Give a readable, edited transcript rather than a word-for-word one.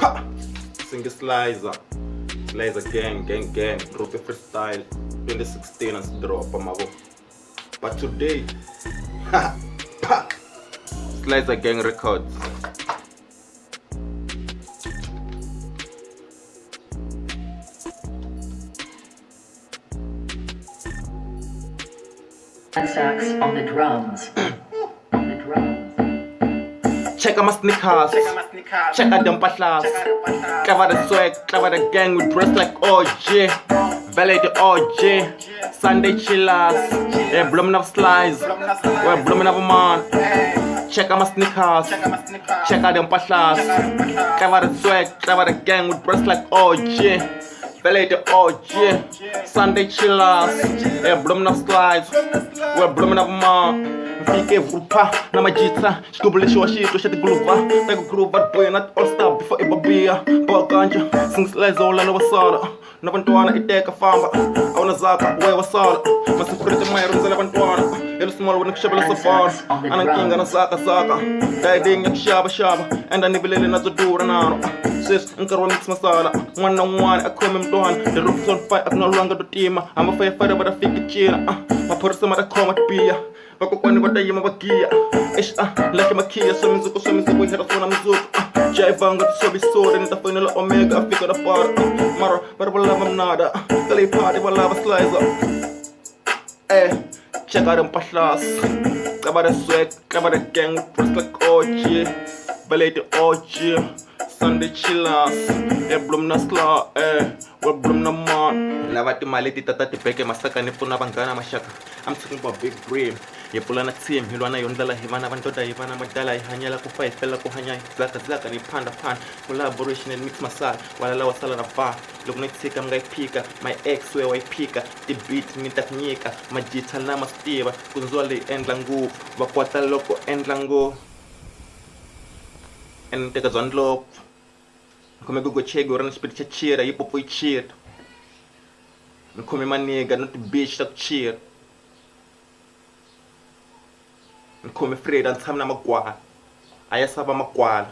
Pa! Sing Slicer gang, Ruby Freestyle 2016 as drop mabo. But today, pa! Slicer Gang Records. Sax on the drums. Check out my sneakers, check out them patlas, cover the swag, cover the gang, we dress like OG, valet the OG, Sunday chillers, yeah, blooming up slides, we're blooming up a man. Check out my sneakers, check out them patlas, cover the swag, cover the gang, we dress like OG, valet the OG, Sunday chillers, yeah, blooming up slides, we're blooming up a man. Fike vupa na majita Shkubule shwa shito shati guluva Tego gruva boy not all star before ibabia Bawa ganja Sing slizo lalo wasala Na bantuana iteka famba Auna zaka uwe wasala Masikurite mayroon zala bantuana Yelo small wana kshabela safari Anang kinga na zaka Daiding yak shaba Enda nivilele na zodura nano Sis nkarwa mix masala One on one akome mtuana The roof's on fire akno luanga do tima I'm a firefighter but I fake china Mapursa mara koma pia Vakokwani vatayima vagiya lake makhiya swemizuku ihera sona mizuku jaivanga tisovisore nitafonela omega afika na para mara vari valava mnada kaleyiphati valava slicer check out them patlas cover the swag cover the gang dress like OG valet the OG Sunday chillers bloom na sla we bloom na man lava timali titata tibeke masaka ni pfuna vanghana maxaka I'm talking about big brain ye pfula na team hi lwana yondlela hi vana vantoda hi vana madala hi hanyela ku fa hi fela ku hanya zaka ni phanda collaboration and mix masala walala wasala na va loko ni tshika mga iphika my ex we wa iphika ti beat ni ta kunyika majita lama stiva ku ndzwale endla ngopfu va kwata loko endla ngopfu and teka dzondlo Come go check or spit cheer, you pop cheer. Come maniga, not the bitch that cheer. Come afraid and Tamna Magua. I have a Maguala.